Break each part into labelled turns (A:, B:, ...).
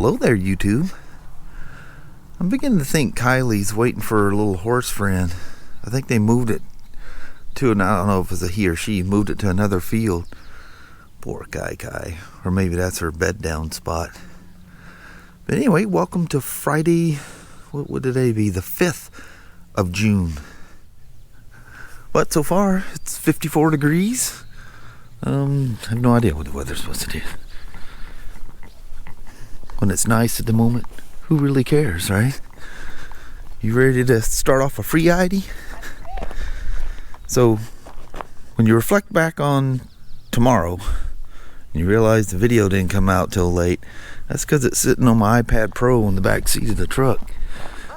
A: Hello there, YouTube. I'm beginning to think Kylie's waiting for her little horse friend. I think they moved it to, and I don't know if it's a he or she, moved it to another field. Poor Kai. Or maybe that's her bed down spot. But anyway, welcome to Friday, what would today be? The 5th of June. But so far, it's 54 degrees. I have no idea what the weather's supposed to do. When it's nice at the moment, who really cares, right? You ready to start off a free ID? So, when you reflect back on tomorrow, and you realize the video didn't come out till late, that's because it's sitting on my iPad Pro in the back seat of the truck.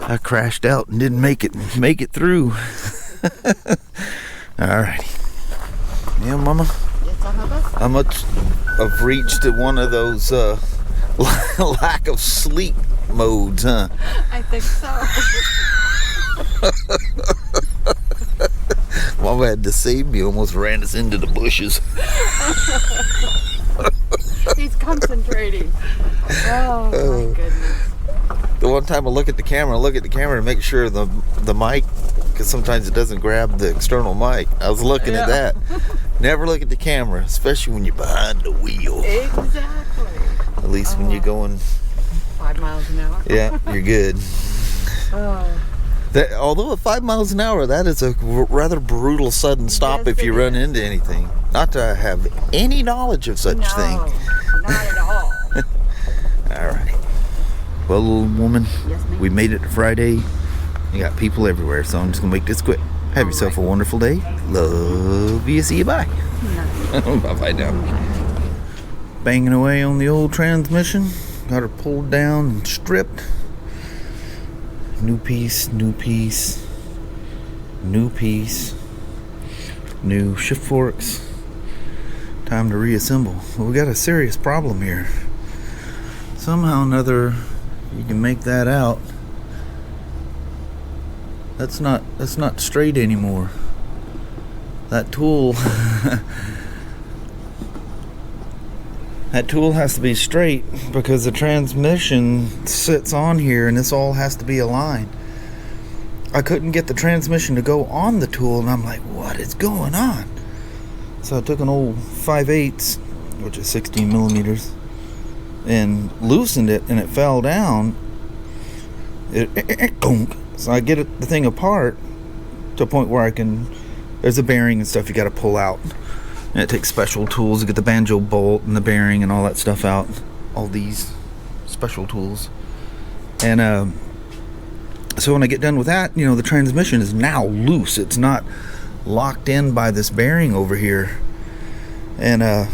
A: I crashed out and didn't make it through. Alrighty. Yeah, Mama? How much I've reached one of those lack of sleep modes, huh?
B: I think so.
A: Mama had to save me, almost ran us into the bushes.
B: He's concentrating. Oh my goodness.
A: The one time I look at the camera to make sure the mic, because sometimes it doesn't grab the external mic. I was looking at that. Never look at the camera, especially when you're behind the wheel.
B: Exactly.
A: At least when you're going
B: 5 miles an hour.
A: Yeah, you're good. Although at 5 miles an hour, that is a rather brutal sudden stop if you run into anything. Not to have any knowledge of such thing.
B: Not at all.
A: Alright. Well, little woman,
B: yes, ma'am. We
A: made it to Friday. You got people everywhere, so I'm just going to make this quick. Have yourself a wonderful day. Love you. See you. Bye. Bye-bye now. Banging away on the old transmission. Got her pulled down and stripped. New piece. New shift forks. Time to reassemble. Well, we got a serious problem here. Somehow or another, you can make that out. That's not straight anymore. That tool that tool has to be straight because the transmission sits on here and this all has to be aligned. I couldn't get the transmission to go on the tool, and I'm like, what is going on? So I took an old 5/8, which is 16 millimeters, and loosened it, and it fell down. So I get the thing apart to a point where there's a bearing and stuff you got to pull out. And it takes special tools to get the banjo bolt and the bearing and all that stuff out. All these special tools. And so when I get done with that, the transmission is now loose. It's not locked in by this bearing over here. And I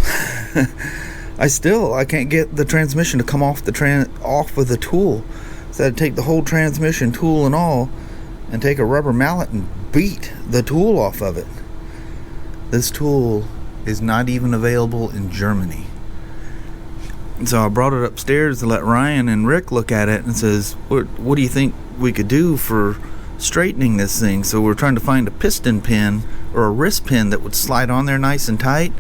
A: can't get the transmission to come off off with the tool. So I'd take the whole transmission, tool and all, and take a rubber mallet and beat the tool off of it. This tool is not even available in Germany. So I brought it upstairs to let Ryan and Rick look at it and says, what do you think we could do for straightening this thing? So we're trying to find a piston pin or a wrist pin that would slide on there nice and tight.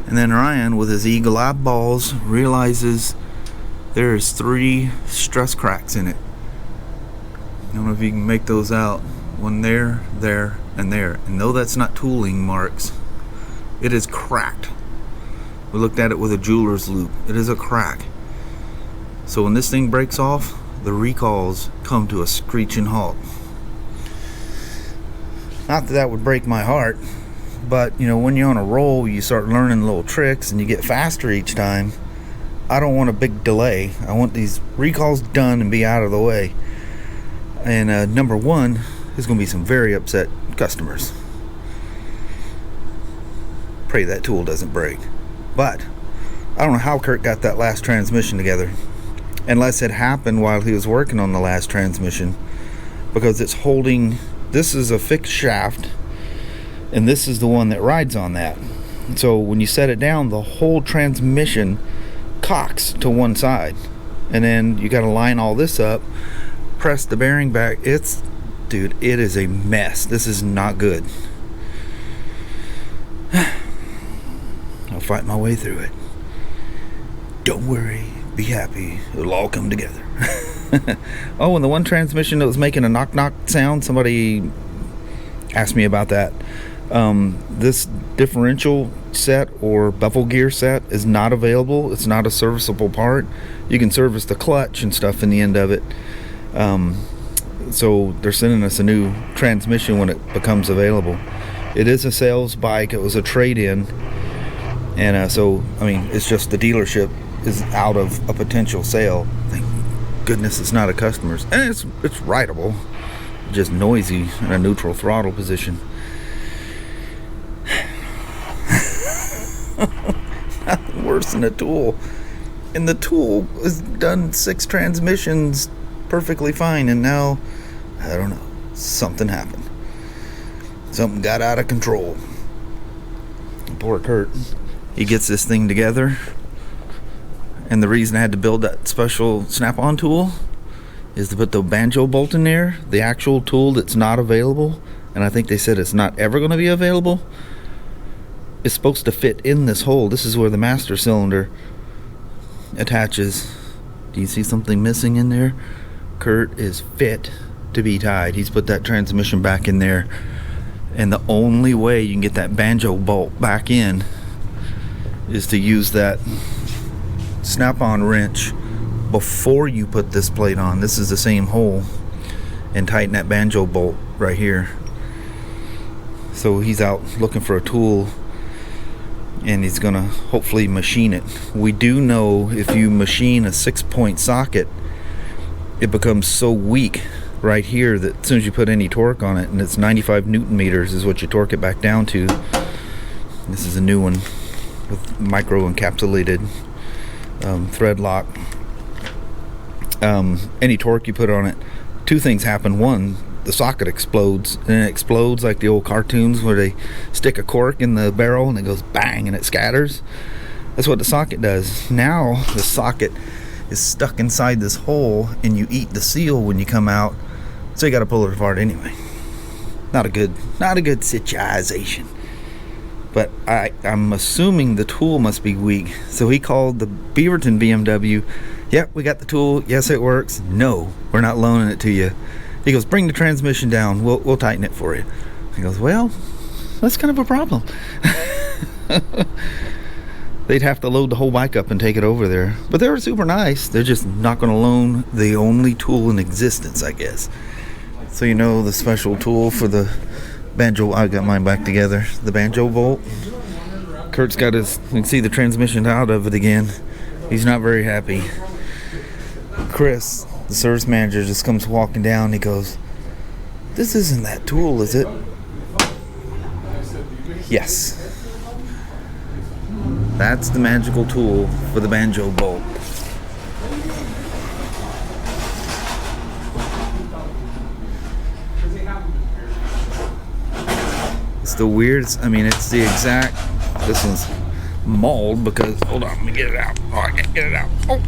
A: And then Ryan, with his eagle eyeballs, realizes there's 3 stress cracks in it. I don't know if you can make those out. One there, and there. And no, that's not tooling marks. It is cracked. We looked at it with a jeweler's loupe. It is a crack. So when this thing breaks off, the recalls come to a screeching halt. Not that would break my heart, but when you're on a roll, you start learning little tricks and you get faster each time. I don't want a big delay. I want these recalls done and be out of the way. And number one, there's going to be some very upset customers. Pray that tool doesn't break. But I don't know how Kurt got that last transmission together, unless it happened while he was working on the last transmission, because it's holding. This is a fixed shaft, and this is the one that rides on that. So when you set it down, the whole transmission cocks to one side, and then you got to line all this up, press the bearing back. Dude, it is a mess. This is not good. I'll fight my way through it. Don't worry, Be happy. It'll all come together. Oh, and the one transmission that was making a knock-knock sound, somebody asked me about that. This differential set or bevel gear set is not available. It's not a serviceable part. You can service the clutch and stuff in the end of it. So they're sending us a new transmission when it becomes available. It is a sales bike. It was a trade-in. And so, I mean, it's just the dealership is out of a potential sale. Thank goodness it's not a customer's. And it's rideable. Just noisy in a neutral throttle position. Nothing worse than a tool. And the tool has done 6 transmissions perfectly fine, and now, I don't know, something happened. Something got out of control. Poor Kurt. He gets this thing together, and the reason I had to build that special snap-on tool is to put the banjo bolt in there, the actual tool that's not available, and I think they said it's not ever going to be available. It's supposed to fit in this hole. This is where the master cylinder attaches. Do you see something missing in there? Kurt is fit to be tied. He's put that transmission back in there, and the only way you can get that banjo bolt back in is to use that snap-on wrench before you put this plate on. This is the same hole, and tighten that banjo bolt right here. So he's out looking for a tool, and he's gonna hopefully machine it. We do know if you machine a 6-point socket, it becomes so weak right here that as soon as you put any torque on it, and it's 95 Newton meters is what you torque it back down to. This is a new one with micro encapsulated thread lock. Any torque you put on it, 2 things happen. One, the socket explodes, and it explodes like the old cartoons where they stick a cork in the barrel and it goes bang and it scatters. That's what the socket does. Now the socket is stuck inside this hole, and you eat the seal when you come out, so you got to pull it apart anyway. Not a good situation. But I'm assuming the tool must be weak. So he called the Beaverton BMW. Yep, we got the tool. Yes, it works. No, we're not loaning it to you. He goes, bring the transmission down. We'll tighten it for you. He goes, well, that's kind of a problem. They'd have to load the whole bike up and take it over there. But they were super nice. They're just not going to loan the only tool in existence, I guess. So you know the special tool for the banjo, I got mine back together, the banjo bolt. Kurt's got his, you can see the transmission out of it again. He's not very happy. Chris, the service manager, just comes walking down. He goes, this isn't that tool, is it? Yes. That's the magical tool for the banjo bolt. It's the weirdest, I mean, it's the exact, this one's mauled because, hold on, let me get it out. Oh, I can't get it out. Oh,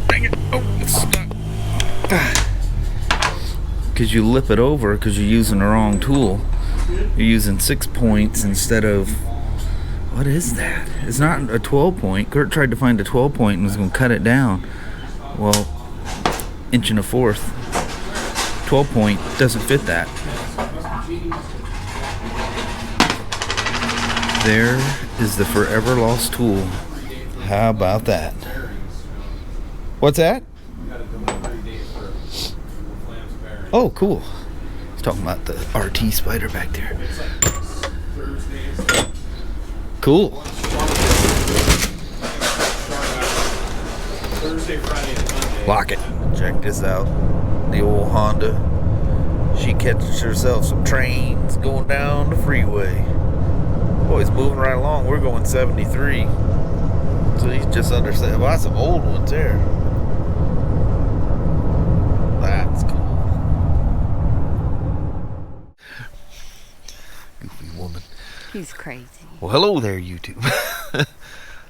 A: dang it. Oh, it's stuck. Because you lip it over because you're using the wrong tool. You're using 6 points instead of, what is that? It's not a 12 point. Kurt tried to find a 12 point and was going to cut it down. Well, 1.25 inches. 12 point doesn't fit that. There is the forever lost tool. How about that? What's that? Oh, cool. I was talking about the RT Spyder back there. Cool. Lock it. Check this out. The old Honda. She catches herself some trains going down the freeway. Boy, it's moving right along. We're going 73. So he's just under. Well, that's some old ones there. That's cool. Goofy woman.
B: He's crazy.
A: Well, hello there, YouTube.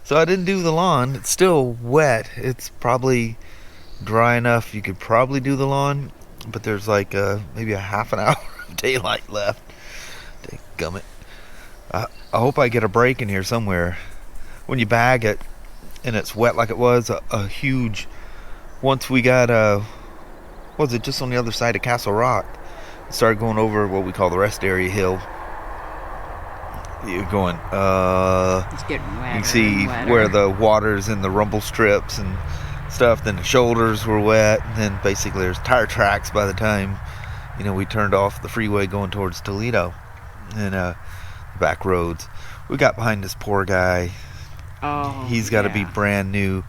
A: So I didn't do the lawn. It's still wet. It's probably dry enough. You could probably do the lawn, but there's like maybe a half an hour of daylight left. Dadgummit. I hope I get a break in here somewhere. When you bag it, and it's wet like it was, a huge, once we got, was it just on the other side of Castle Rock, started going over what we call the rest area hill. You're going,
B: It's getting wetter.
A: you can see
B: and wetter.
A: where the water's in the rumble strips and stuff. Then the shoulders were wet. And then basically there's tire tracks by the time, you know, we turned off the freeway going towards Toledo and the back roads. We got behind this poor guy.
B: Oh,
A: He's got to be
B: yeah.
A: brand new,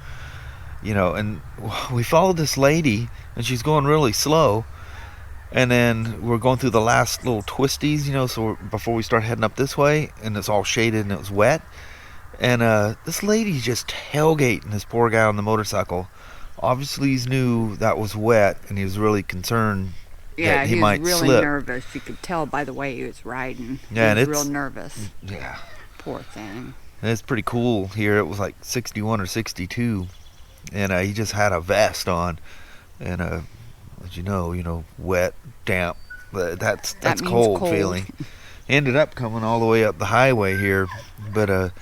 A: you know. And we followed this lady, and she's going really slow. And then we're going through the last little twisties, you know, so before we start heading up this way, and it's all shaded and it was wet. And this lady's just tailgating this poor guy on the motorcycle. Obviously, he knew that was wet, and he was really concerned
B: Yeah,
A: that he
B: was
A: might
B: really
A: slip.
B: nervous. You could tell by the way he was riding.
A: Yeah, and
B: he was
A: it's
B: real nervous.
A: Yeah,
B: Poor thing.
A: and it's pretty cool here. It was like 61 or 62, and he just had a vest on, and as you know, wet, damp. That's
B: means
A: cold
B: cold.
A: feeling. Ended up coming all the way up the highway here, but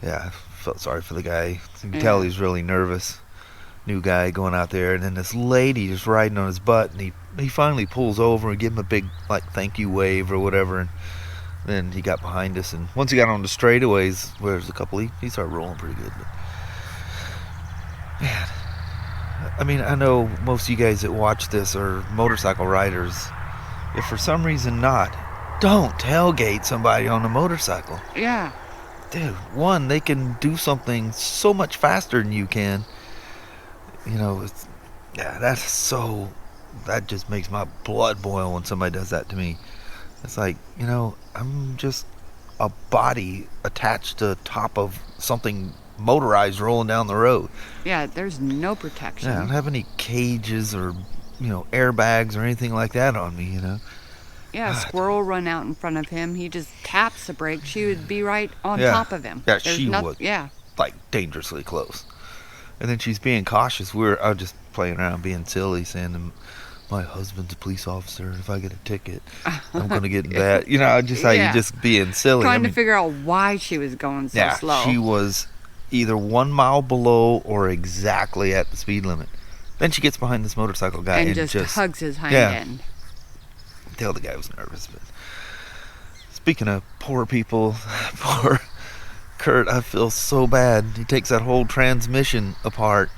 A: yeah, felt sorry for the guy. You can tell he's really nervous. New guy going out there, and then this lady just riding on his butt, and he finally pulls over and give him a big like thank you wave or whatever, and then he got behind us, and once he got on the straightaways where there's a couple, he started rolling pretty good. But man, I mean, I know most of you guys that watch this are motorcycle riders. If for some reason not, don't tailgate somebody on a motorcycle.
B: Yeah.
A: Dude, one, they can do something so much faster than you can. You know, that just makes my blood boil when somebody does that to me. It's like, you know, I'm just a body attached to the top of something motorized rolling down the road.
B: Yeah, there's no protection.
A: Yeah, I don't have any cages or, you know, airbags or anything like that on me, you know.
B: Yeah, a
A: God.
B: squirrel run out in front of him. He just taps the brake. She would be right on
A: Yeah.
B: top of him.
A: Yeah,
B: There's
A: she
B: noth-
A: would.
B: Yeah.
A: Like dangerously close. And then she's being cautious. I was just playing around being silly, saying my husband's a police officer. If I get a ticket, I'm going to get in that. You know, just how
B: Yeah.
A: you just being silly.
B: Trying to figure out why she was going so
A: yeah,
B: slow.
A: she was either 1 mile below or exactly at the speed limit. Then she gets behind this motorcycle guy
B: and
A: and
B: just hugs his hind
A: yeah.
B: end.
A: Tell the guy was nervous. But speaking of poor people, poor Kurt, I feel so bad. He takes that whole transmission apart.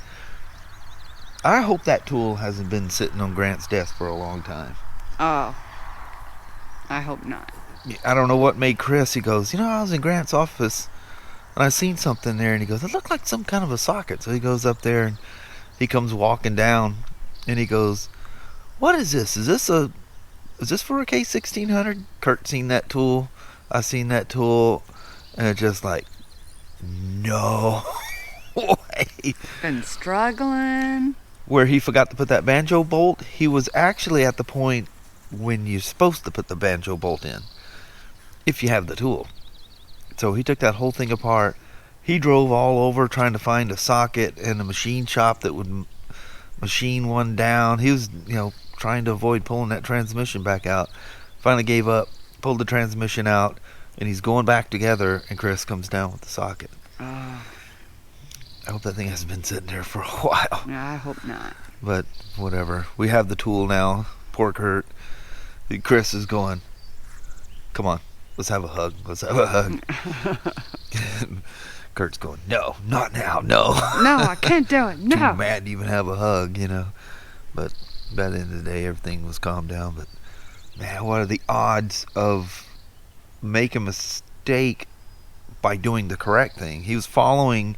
A: I hope that tool hasn't been sitting on Grant's desk for a long time.
B: Oh, I hope not.
A: I don't know what made Chris. He goes, you know, I was in Grant's office and I seen something there, and he goes, it looked like some kind of a socket. So he goes up there and he comes walking down and he goes, what is this? Is this for a K1600? Kurt seen that tool. I seen that tool, and it's just like, no way.
B: Been struggling.
A: Where he forgot to put that banjo bolt, he was actually at the point when you're supposed to put the banjo bolt in, if you have the tool. So he took that whole thing apart. He drove all over trying to find a socket and a machine shop that would machine one down. He was, you know, trying to avoid pulling that transmission back out. Finally gave up, pulled the transmission out, and he's going back together, and Chris comes down with the socket.
B: Oh,
A: I hope that thing hasn't been sitting there for a while.
B: yeah, I hope not.
A: But whatever. We have the tool now. Poor Kurt. Chris is going, come on, let's have a hug. Let's have a hug. Kurt's going, no, not now, no.
B: No, I can't do it. No.
A: Too mad to even have a hug, you know. But by the end of the day, everything was calmed down. But man, what are the odds of making a mistake by doing the correct thing? He was following,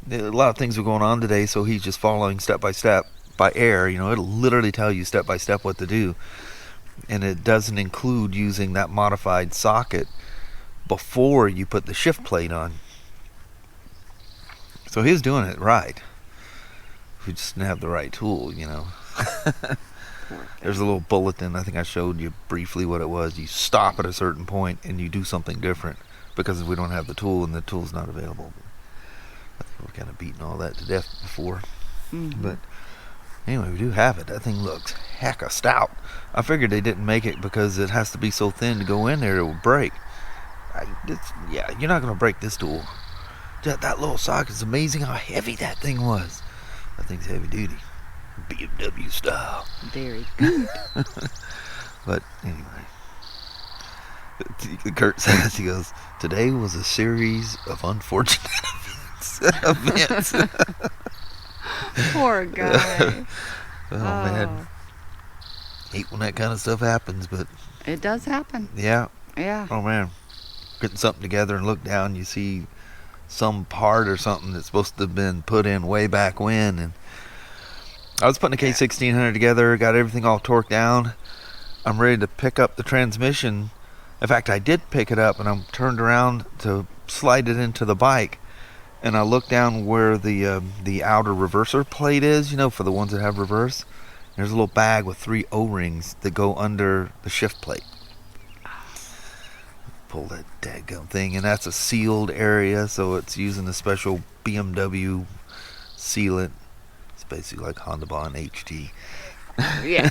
A: a lot of things were going on today, so he's just following step by step by air. You know, it'll literally tell you step by step what to do. And it doesn't include using that modified socket before you put the shift plate on. So he was doing it right. We just didn't have the right tool, you know. There's a little bulletin. I think I showed you briefly what it was. You stop at a certain point and you do something different because we don't have the tool and the tool's not available. I think we're kind of beating all that to death before.
B: Mhm.
A: But anyway, we do have it. That thing looks hecka stout. I figured they didn't make it because it has to be so thin to go in there it will break. Yeah, you're not going to break this tool. That little socket is amazing how heavy that thing was. That thing's heavy duty. BMW style.
B: Very good.
A: But anyway. Kurt says, he goes, today was a series of unfortunate events.
B: Poor guy.
A: Oh, man. Hate when that kind of stuff happens, but
B: It does happen.
A: yeah.
B: Yeah.
A: Oh, man. Getting something together and look down, you see some part or something that's supposed to have been put in way back when. And I was putting a K1600 together, got everything all torqued down. I'm ready to pick up the transmission. In fact, I did pick it up, and I'm turned around to slide it into the bike. And I look down where the outer reverser plate is, you know, for the ones that have reverse. There's a little bag with 3 O-rings that go under the shift plate. Pull that daggum thing, and that's a sealed area, so it's using a special BMW sealant. It's basically like Honda Bond HT.
B: Yeah.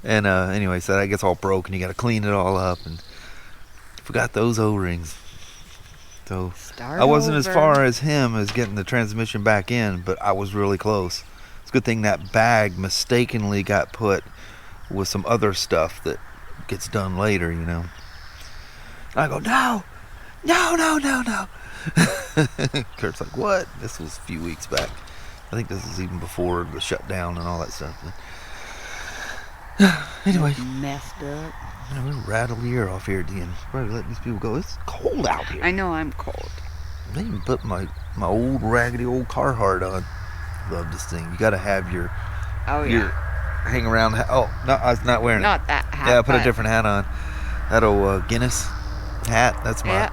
A: And anyway, so that gets all broken. You got to clean it all up, and forgot those O-rings. So
B: Start
A: I wasn't as
B: over.
A: far as him as getting the transmission back in, but I was really close. It's a good thing that bag mistakenly got put with some other stuff that gets done later, you know. I go, no. Kurt's like, what? This was a few weeks back. I think this is even before the shutdown and all that stuff. Anyway,
B: Messed up.
A: we'll rattle the air off here at the end. Probably let these people go. It's cold out here.
B: I know I'm cold.
A: They even put my old raggedy old Carhartt on. Love this thing. You got to have your hang around. Oh, no, I was not wearing it.
B: Not that hat.
A: Yeah, I put a
B: but-
A: different hat on. That old Guinness hat. That's my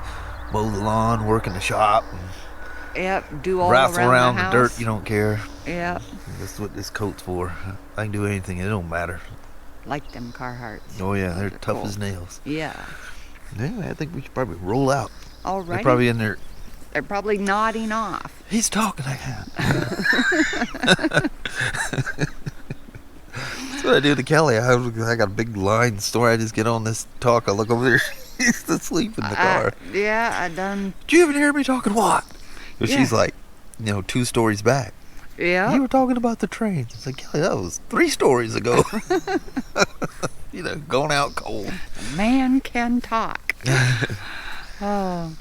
A: mow the lawn, work in the shop, and
B: Yep. Do all
A: raffle around
B: the
A: the
B: house.
A: dirt. You don't care.
B: Yep.
A: That's what this coat's for. I can do anything. It don't matter.
B: Like them Carhartts.
A: Oh yeah, they're
B: Those are
A: tough
B: cool.
A: as nails.
B: Yeah.
A: Anyway, I think we should probably roll out.
B: All right.
A: They're probably in there.
B: They're probably nodding off.
A: He's talking like that. That's what I do to Kelly. I got a big line story. I just get on this talk. I look over there. He's asleep in the car.
B: Yeah, I done.
A: Did you even hear me talking what? But
B: Yeah.
A: she's like, 2 stories back.
B: Yeah.
A: You were talking about the trains. It's like, Kelly, that was 3 stories ago. Going out cold.
B: Man can talk. Oh.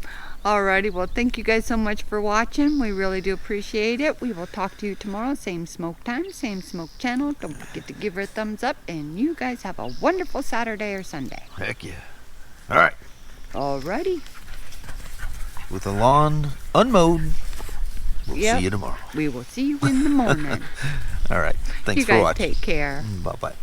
B: Alrighty, well, thank you guys so much for watching. We really do appreciate it. We will talk to you tomorrow. Same smoke time, same smoke channel. Don't forget to give her a thumbs up. And you guys have a wonderful Saturday or Sunday.
A: Heck yeah. All right.
B: Alrighty.
A: With the lawn unmowed, we'll
B: Yep.
A: see you tomorrow.
B: We will see you in the morning.
A: All right. Thanks
B: you
A: for
B: guys
A: watching.
B: take care.
A: Bye-bye.